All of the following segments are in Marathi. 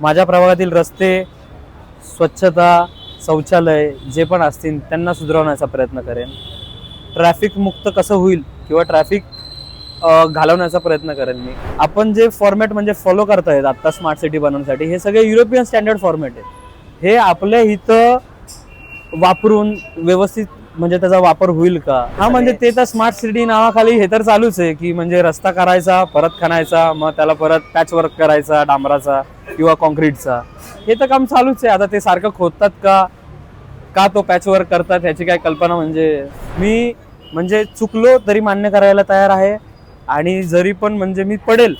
माझ्या प्रभागातील रस्ते, स्वच्छता, शौचालय जे पण असतील त्यांना सुधारवण्याचा प्रयत्न करेन. ट्रॅफिक मुक्त कसं होईल किंवा ट्रॅफिक घालवण्याचा प्रयत्न करेन मी. आपण जे फॉर्मॅट म्हणजे फॉलो करतायत आता स्मार्ट सिटी बनवण्यासाठी, हे सगळे युरोपियन स्टँडर्ड फॉर्मॅट आहे. हे आपल्या इथं वापरून व्यवस्थित म्हणजे त्याचा वापर होईल का? हा, म्हणजे ते तर स्मार्ट सिटी नावाखाली हे तर चालूच आहे की म्हणजे रस्ता करायचा, परत खणायचा, मग त्याला परत पॅच वर्क करायचा डांबराचा किंवा कॉन्क्रीटचा. हे तर काम चालूच आहे. आता ते सारखं खोदतात का का तो पॅच वर्क करतात ह्याची काय कल्पना. म्हणजे मी म्हणजे चुकलो तरी मान्य करायला तयार आहे. आणि जरी पण म्हणजे मी पडेल,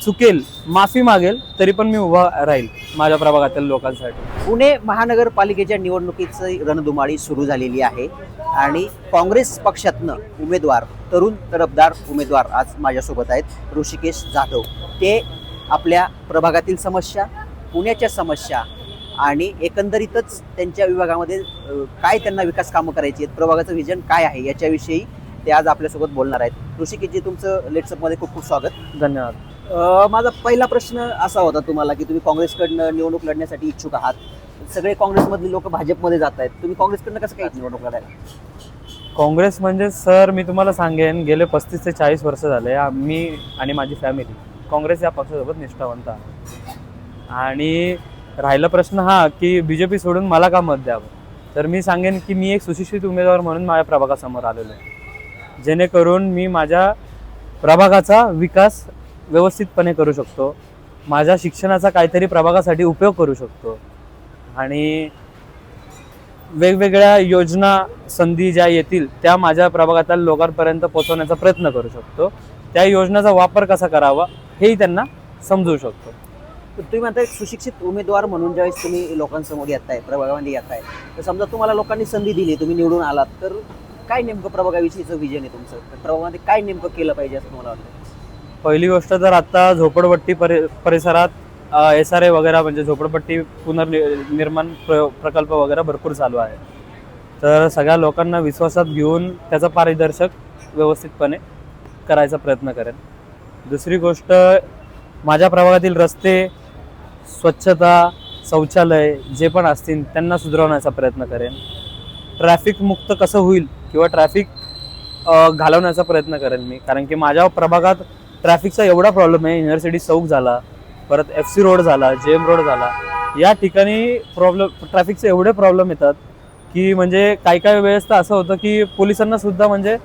चुकेल, माफी मागेल, तरी पण मी उभा राहील माझ्या प्रभागातील लोकांसाठी. पुणे महानगरपालिकेच्या निवडणुकीची रणधुमाळी सुरू झालेली आहे आणि काँग्रेस पक्षातनं उमेदवार, तरुण तरफदार उमेदवार आज माझ्यासोबत आहेत, ऋषिकेश जाधव. ते आपल्या प्रभागातील समस्या, पुण्याच्या समस्या आणि एकंदरीतच त्यांच्या विभागामध्ये काय त्यांना विकास कामं करायची आहेत, प्रभागाचं विजन काय आहे याच्याविषयी ते आज आपल्यासोबत बोलणार आहेत. ऋषिकेशजी, तुमचं लेट्सअपमध्ये खूप खूप स्वागत. धन्यवाद. माझा पहिला प्रश्न असा होता तुम्हाला की तुम्ही काँग्रेसकडनं निवडणूक लढण्यासाठी इच्छुक आहात. सगळे काँग्रेसमधले लोक भाजपमध्ये जात आहेत, तुम्ही काँग्रेसकडनं कसं काय निवडणूक लढायला? काँग्रेस म्हणजे सर, मी तुम्हाला सांगेन, गेले 35 ते 40 वर्ष झाले मी आणि माझी फॅमिली काँग्रेस या पक्षासोबत निष्ठावंत आहे. आणि राहिला प्रश्न हा की बीजेपी सोडून मला का मत द्यावं, तर मी सांगेन की मी एक सुशिक्षित उमेदवार म्हणून माझ्या प्रभागासमोर आलेलो आहे, जेणेकरून मी माझ्या प्रभागाचा विकास व्यवस्थितपणे करू शकतो, माझ्या शिक्षणाचा काहीतरी प्रभागासाठी उपयोग करू शकतो आणि वेगवेगळ्या योजना, संधी ज्या येतील त्या माझ्या प्रभागातील लोकांपर्यंत पोहोचवण्याचा प्रयत्न करू शकतो. त्या योजनेचा वापर कसा करावा हेही त्यांना समजू शकतो. तुम्ही म्हणताय सुशिक्षित उमेदवार म्हणून ज्यावेळेस तुम्ही लोकांसमोर येताय, प्रभागामध्ये येताय, तर समजा तुम्हाला लोकांनी संधी दिली, तुम्ही निवडून आलात, तर काय नेमकं प्रभागाविषयीचं विजन आहे तुमचं? प्रभागामध्ये काय नेमकं केलं पाहिजे असं तुम्हाला वाटतं? पहिली गोष्ट तर आता झोपडपट्टी परिसरात SRA वगैरे म्हणजे झोपडपट्टी पुनर्निर्माण प्रकल्प वगैरे भरपूर चालू आहे. तर सगळ्या लोकांना विश्वासात घेऊन त्याचा पारदर्शक व्यवस्थितपणे करायचा प्रयत्न करेन. दुसरी गोष्ट, माझ्या प्रभागातील रस्ते, स्वच्छता, शौचालय जे पण असतील त्यांना सुधारवण्याचा प्रयत्न करेन. ट्रॅफिक मुक्त कसं होईल किंवा ट्रॅफिक घालवण्याचा प्रयत्न करेन मी, कारण की माझ्या प्रभागात ट्रॅफिकचा एवढा प्रॉब्लेम आहे. युनिव्हर्सिटी चौक झाला, परत FC रोड झाला, JM रोड झाला, या ठिकाणी ट्रॅफिकचे एवढे प्रॉब्लेम येतात की म्हणजे काही वेळेस तर असं होतं की पोलिसांना सुद्धा म्हणजे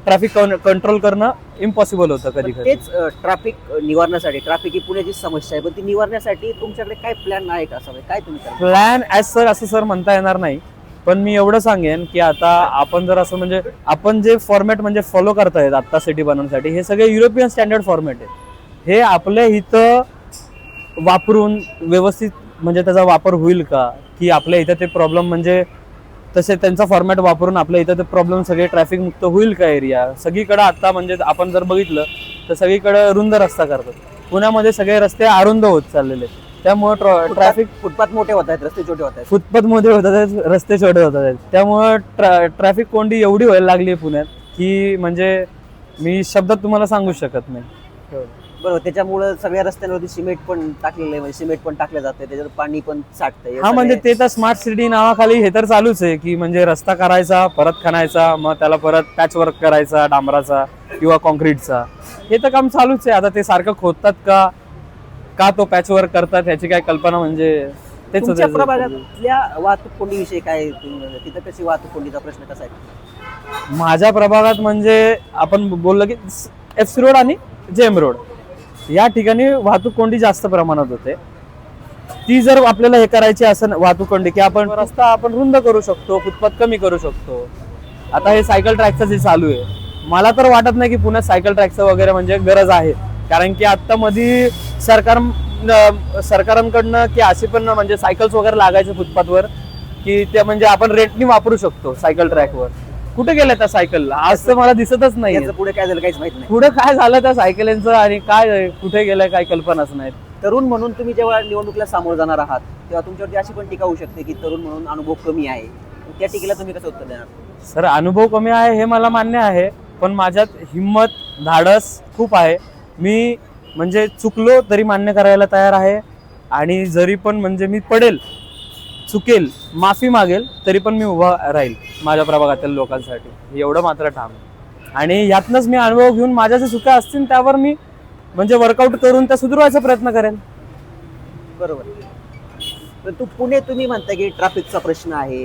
ट्रॅफिक कंट्रोल करणं इम्पॉसिबल होतं कधी कधी. तेच ट्रॅफिक निवारण्यासाठी, ट्रॅफिक ही पुण्याची समस्या आहे, पण ती निवारण्यासाठी तुमच्याकडे काय प्लॅन आहे का? काय तुम्ही करता? प्लॅन ॲज सर असं सर म्हणता येणार नाही, पण मी एवढं सांगेन की आता आपण जर असं म्हणजे आपण जे फॉर्मॅट म्हणजे फॉलो करतायत आता सिटी बनवण्यासाठी, हे सगळे युरोपियन स्टँडर्ड फॉर्मॅट आहे. हे आपल्या इथं वापरून व्यवस्थित म्हणजे त्याचा वापर होईल का, की आपल्या इथं ते प्रॉब्लेम म्हणजे तसे त्यांचा फॉर्मॅट वापरून आपल्या इथं ते प्रॉब्लेम सगळे ट्रॅफिक मुक्त होईल का एरिया सगळीकडे. आता म्हणजे आपण जर बघितलं तर सगळीकडे रुंद रस्ता करतात. पुण्यामध्ये सगळे रस्ते अरुंद होत चाललेले, त्यामुळे ट्रॅफिक फुटपाथ मोठे होत आहेत, रस्ते छोटे होत आहेत. फुटपाथ मध्ये होत आहेत, रस्ते छोटे होत आहेत, त्यामुळे ट्रॅफिक कोंडी एवढी व्हायला लागली आहे पुण्यात की म्हणजे मी शब्दात तुम्हाला सांगू शकत नाही. बरोबर, त्याच्यामुळे सगळ्या रस्त्यांवरती सिमेंट पण टाकलेलं आहे, म्हणजे सिमेंट पण टाकलं जातं, त्याच्यावर पाणी पण साठतंय. हा, म्हणजे ते तर स्मार्ट सिटी नावाखाली हे तर चालूच आहे की म्हणजे रस्ता करायचा, परत खणायचा, मग त्याला परत पॅच वर्क करायचा डांबराचा किंवा कॉन्क्रीटचा. हे तर काम चालूच आहे. आता ते सारखं खोदतात का का तो पॅच वर्क करतात ह्याची काय कल्पना. म्हणजे तेच तुमच्या प्रभागातल्या वाहतूक कोंडीविषयी काय, तिथं कशी वाहतूक कोंडीचा प्रश्न कसा आहे? माझ्या प्रभागात म्हणजे आपण बोललो की FC रोड आणि JM रोड या ठिकाणी वाहतूक कोंडी जास्त प्रमाणात होते. ती जर आपल्याला हे करायची असेल वाहतूक कोंडी, की आपण रस्ता आपण रुंद करू शकतो, फुटपाथ कमी करू शकतो. आता हे सायकल ट्रॅकचं जे चालू आहे, मला तर वाटत नाही की पुण्यात सायकल ट्रॅकचं वगैरे म्हणजे गरज आहे, कारण की आता मध्ये सरकारांकडनं की अशी पण म्हणजे सायकल्स वगैरे लागायचे फुटपाथवर की ते म्हणजे आपण रेंटनी वापरू शकतो सायकल ट्रॅकवर. कुठे गेल्या त्या सायकल? आज तर मला दिसतच नाही. पुढे काय झालं काहीच माहित नाही. पुढे काय झालं त्या सायकलींचं आणि काय कुठे गेलं काय कल्पनाच नाही. तरुण म्हणून तुम्ही जेव्हा निवडणुकीला सामोरं जाणार आहात तेव्हा तुमच्यावरती अशी पण टीका होऊ शकते की तरुण म्हणून अनुभव कमी आहे, त्या टीकेला तुम्ही कसं उत्तर देणार? सर, अनुभव कमी आहे हे मला मान्य आहे, पण माझ्यात हिम्मत, धाडस खूप आहे. मी म्हणजे चुकलो तरी मान्य करायला तयार आहे आणि जरी पण म्हणजे मी पडेल, चुकेल, माफी मागेल, तरी पण मी उभा राहील माझ्या प्रभागातील लोकांसाठी, एवढं मात्र ठाम आहे. आणि यातनंच मी अनुभव घेऊन माझ्या ज्या चुका असतील त्यावर मी म्हणजे वर्कआउट करून त्या सुधारवायचा प्रयत्न करेन. बरोबर. परंतु पुणे तुम्ही म्हणता की ट्रॅफिकचा प्रश्न आहे,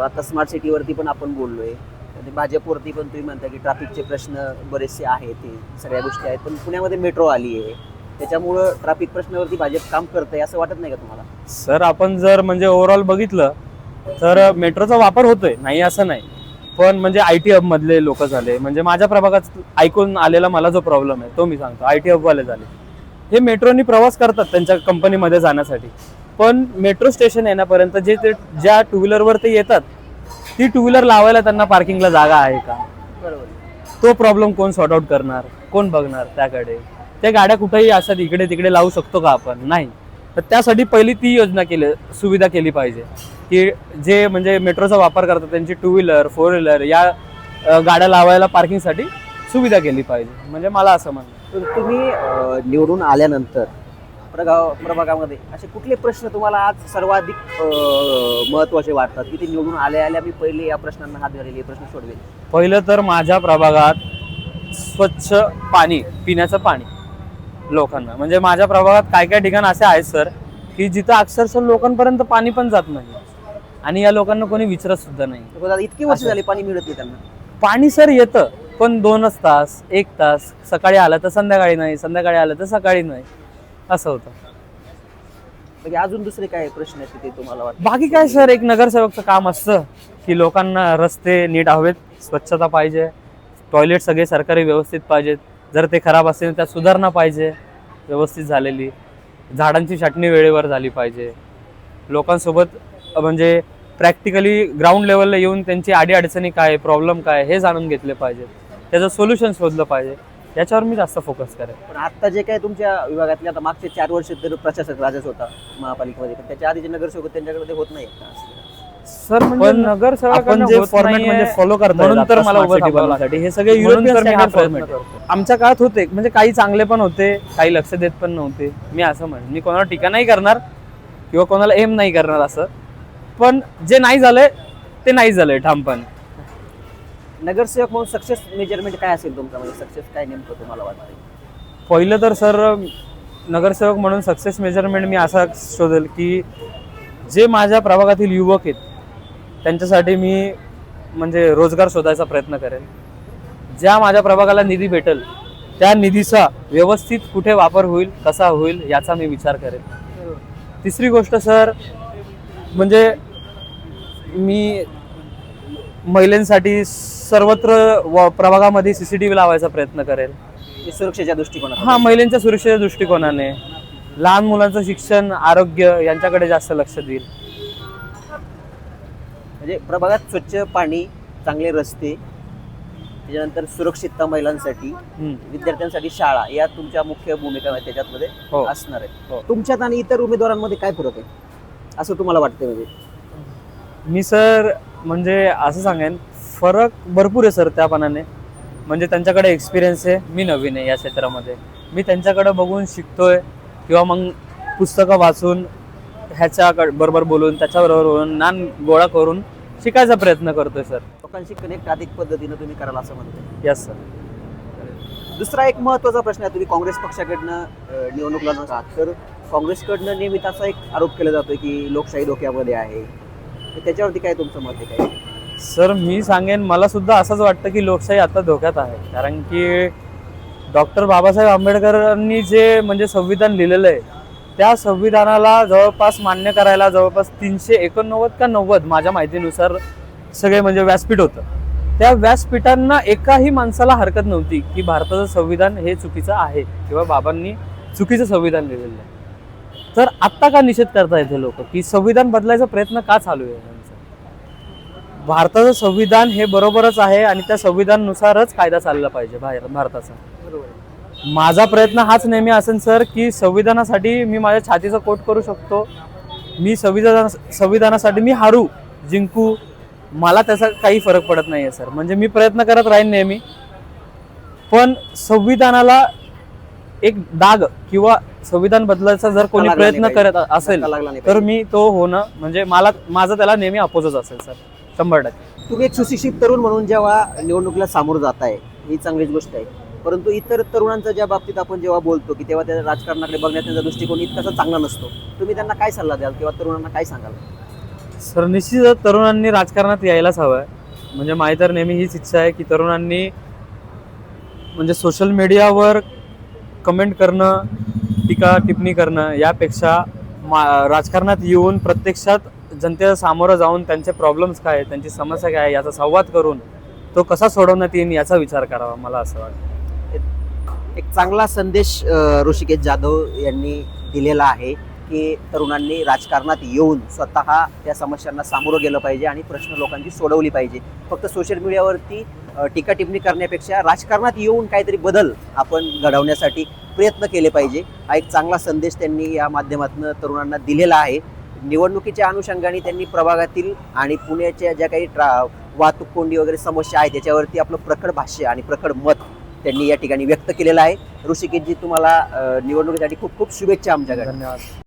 आता स्मार्ट सिटीवरती पण आपण बोललोय, आणि भाजपवरती पण तुम्ही म्हणता की ट्रॅफिकचे प्रश्न बरेचसे आहेत, ते सगळ्या गोष्टी आहेत, पण पुण्यामध्ये मेट्रो आली आहे, त्याच्यामुळं ट्रॅफिक प्रश्नावरती भाजप काम करतंय असं वाटत नाही का तुम्हाला? सर आपण जर म्हणजे ओव्हरऑल बघितलं तर मेट्रोचा वापर होतोय, नाही असं नाही, पण म्हणजे IT हब मधले लोक झाले, म्हणजे माझ्या प्रभागात ऐकून आलेला मला जो प्रॉब्लेम आहे तो मी सांगतो. IT हब वाले झाले, हे मेट्रोनी प्रवास करतात त्यांच्या कंपनीमध्ये जाण्यासाठी, पण मेट्रो स्टेशन येण्यापर्यंत ज्या टू व्हीलरवर ते येतात, ती टू व्हीलर लावायला त्यांना पार्किंगला जागा आहे का? बरोबर. तो प्रॉब्लेम कोण सॉर्ट आउट करणार, कोण बघणार त्याकडे? त्या गाड्या कुठेही असतात, इकडे तिकडे लावू शकतो का आपण? नाही. तर त्यासाठी पहिली ती योजना सुविधा केली पाहिजे की जे म्हणजे मेट्रोचा वापर करतात त्यांची टू व्हीलर, फोर व्हीलर या गाड्या लावायला पार्किंगसाठी सुविधा केली पाहिजे, म्हणजे मला असं म्हणणं. तर तुम्ही निवडून आल्यानंतर प्रभागामध्ये असे कुठले प्रश्न तुम्हाला आज सर्वाधिक महत्त्वाचे वाटतात की ते निवडून आल्या मी पहिले या प्रश्नांना हात घालेल, हे प्रश्न सोडवेल? पहिलं तर माझ्या प्रभागात स्वच्छ पाणी, पिण्याचं पाणी लोकांना, म्हणजे माझ्या प्रभागात काय काय ठिकाण असे आहेत सर की जिथं अक्षरशः लोकांपर्यंत पाणी पण जात नाही, आणि या लोकांना कोणी विचारत सुद्धा नाही. इतकी वर्ष झाली पाणी मिळत नाही त्यांना. पाणी सर येतं, पण 2 तास, 1 तास, सकाळी आलं तर संध्याकाळी नाही, संध्याकाळी आलं तर सकाळी नाही, असं होतं. म्हणजे अजून दुसरे काय प्रश्न आहेत ते तुम्हाला वाटतं? बाकी काय सर, एक नगरसेवकचं काम असतं की लोकांना रस्ते नीट हवेत, स्वच्छता पाहिजे, टॉयलेट सगळे सरकारी व्यवस्थित पाहिजेत, जर ते खराब असतील त्यात सुधारणा पाहिजे व्यवस्थित झालेली, झाडांची छाटणी वेळेवर झाली पाहिजे, लोकांसोबत म्हणजे प्रॅक्टिकली ग्राउंड लेवलला येऊन त्यांची अडीअडचणी काय, प्रॉब्लेम काय हे जाणून घेतले पाहिजे, त्याचं सोल्युशन शोधलं पाहिजे, याच्यावर मी जास्त फोकस करेन. पण आता जे काय तुमच्या विभागातले आता मागचे 4 वर्ष तर प्रशासक राजाच होता महापालिकेमध्ये, पण त्याच्या आधीचे नगरसेवक त्यांच्याकडे होत नाही सर. म्हणजे नगरसेवकांना जे फॉर्मॅट म्हणजे फॉलो करतात, म्हणून तर मला उभं थांबवण्यासाठी हे सगळे युरोपियन फॉर्मॅट. आमच्या काळात होते, म्हणजे काही चांगले पण होते, काही लक्ष देत पण नव्हते. मी असं म्हणेन, मी कोणाला टीका नाही करणार किंवा कोणाला एम नाही करणार असं, पण जे नाही झालंय ते नाही झालंय ठामपणे. नगरसेवक म्हणून सक्सेस मेजरमेंट काय असेल तुमचा, म्हणजे सक्सेस काय नेमकं तुम्हाला वाटतं? पहिलं तर सर नगरसेवक म्हणून सक्सेस मेजरमेंट मी असा शोधेल की जे माझ्या प्रभागातील युवक आहेत त्यांच्यासाठी मी म्हणजे रोजगार शोधायचा प्रयत्न करेन. ज्या माझ्या प्रभागाला निधी भेटेल त्या निधीचा व्यवस्थित कुठे वापर होईल, कसा होईल याचा मी विचार करेन. तिसरी गोष्ट सर, म्हणजे मी महिलांसाठी सर्वत्र प्रभागामध्ये CCTV लावायचा प्रयत्न करेल. सुरक्षेच्या दृष्टिकोनात? हा, महिलांच्या सुरक्षेच्या दृष्टिकोनाने, लहान मुलांचं शिक्षण, आरोग्य यांच्याकडे जास्त लक्ष देईल. म्हणजे प्रभागात स्वच्छ पाणी, चांगले रस्ते, त्याच्यानंतर सुरक्षितता महिलांसाठी, विद्यार्थ्यांसाठी शाळा, या तुमच्या मुख्य भूमिका त्याच्यामध्ये असणार आहे. तुमच्यात आणि इतर उमेदवारांमध्ये काय फरक आहे असं तुम्हाला वाटतं? म्हणजे मी सर म्हणजे असं सांगेन, फरक भरपूर आहे सर त्यापणाने. म्हणजे त्यांच्याकडे एक्सपिरियन्स आहे, मी नवीन आहे या क्षेत्रामध्ये, मी त्यांच्याकडे बघून शिकतोय किंवा मग पुस्तकं वाचून ह्याच्या बरोबर बोलून त्याच्याबरोबर बोलून ज्ञान गोळा करून शिकायचा प्रयत्न करतोय सर. लोकांशी कनेक्ट अधिक पद्धतीनं तुम्ही कराल असं म्हणतोय? Yes sir. दुसरा एक महत्त्वाचा प्रश्न आहे, तुम्ही काँग्रेस पक्षाकडनं निवडणूक लढवत आहात, तर काँग्रेसकडनं नेहमीच असा एक आरोप केला जातो की लोकशाही धोक्यामध्ये आहे, तर त्याच्यावरती काय तुमचं मत आहे? काय सर, मी सांगेन मला सुद्धा असंच वाटतं की लोकशाही आता धोक्यात आहे, कारण की डॉक्टर बाबासाहेब आंबेडकरांनी जे म्हणजे संविधान लिहिलेलं आहे त्या संविधानाला जवळपास मान्य करायला जवळपास 389 का 90 माझ्या माहितीनुसार सगळे म्हणजे व्यासपीठ होतं. त्या व्यासपीठांना एकाही माणसाला हरकत नव्हती की भारताचं संविधान हे चुकीचं आहे किंवा बाबांनी चुकीचं संविधान लिहिलेलं आहे. तर आत्ता का निषेध करता येते लोक की संविधान बदलायचा प्रयत्न का चालू आहे त्यांचा? भारताचं संविधान हे बरोबरच आहे आणि त्या संविधानानुसारच कायदा चालला पाहिजे भारताचा. माझा प्रयत्न हाच नेहमी असेल सर की संविधानासाठी मी माझ्या छातीचा कोट करू शकतो, मी संविधानासाठी मी हारू जिंकू, मला त्याचा काही फरक पडत नाही आहे सर. म्हणजे मी प्रयत्न करत राहीन नेहमी, पण संविधानाला एक डाग किंवा संविधान बदलायचा जर कोणी धक्का लागला प्रयत्न नाही करत असेल धक्का लागला नाही तर पाहिजे. मी तो होणं म्हणजे माझं त्याला नेहमी अपोजच असेल सर, 100%. तुम्ही एक सुशिक्षित तरुण म्हणून जेव्हा निवडणुकीला सामोरं जाताय ही चांगलीच गोष्ट आहे, परंतु इतर तरुणांच्या ज्या बाबतीत आपण जेव्हा बोलतो की तेव्हा त्या राजकारणाकडे बघण्याचा त्यांचा दृष्टिकोन इतकासा चांगला नसतो, तुम्ही त्यांना काय सल्ला द्याल किंवा तरुणांना काय सांगाल? सर निश्चितच तरुणांनी राजकारणात यायलाच हवं. म्हणजे माझी तर नेहमी हीच इच्छा आहे की तरुणांनी म्हणजे सोशल मीडियावर कमेंट करणं, टीका टिप्पणी करणं यापेक्षा राजकारणात येऊन प्रत्यक्षात जनतेला सामोरं जाऊन त्यांचे प्रॉब्लेम्स काय आहेत, त्यांची समस्या काय आहे याचा संवाद करून तो कसा सोडवण्यात येईल याचा विचार करावा, मला असं वाटतं. एक चांगला संदेश ऋषिकेश जाधव यांनी दिलेला आहे की तरुणांनी राजकारणात येऊन स्वतः त्या समस्यांना सामोरं गेलं पाहिजे आणि प्रश्न लोकांची सोडवली पाहिजे. फक्त सोशल मीडियावरती टीका टिप्पणी करण्यापेक्षा राजकारणात येऊन काहीतरी बदल आपण घडवण्यासाठी प्रयत्न केले पाहिजे. हा एक चांगला संदेश त्यांनी या माध्यमातून तरुणांना दिलेला आहे. निवडणुकीच्या अनुषंगाने त्यांनी प्रभागातील आणि पुण्याच्या ज्या काही वाहतूक कोंडी वगैरे समस्या आहेत त्याच्यावरती आपलं प्रखर भाष्य आणि प्रखर मत त्यांनी या ठिकाणी व्यक्त केलेलं आहे. ऋषिकेशजी, तुम्हाला निवडणुकीसाठी खूप खूप शुभेच्छा आमच्याकडे. धन्यवाद.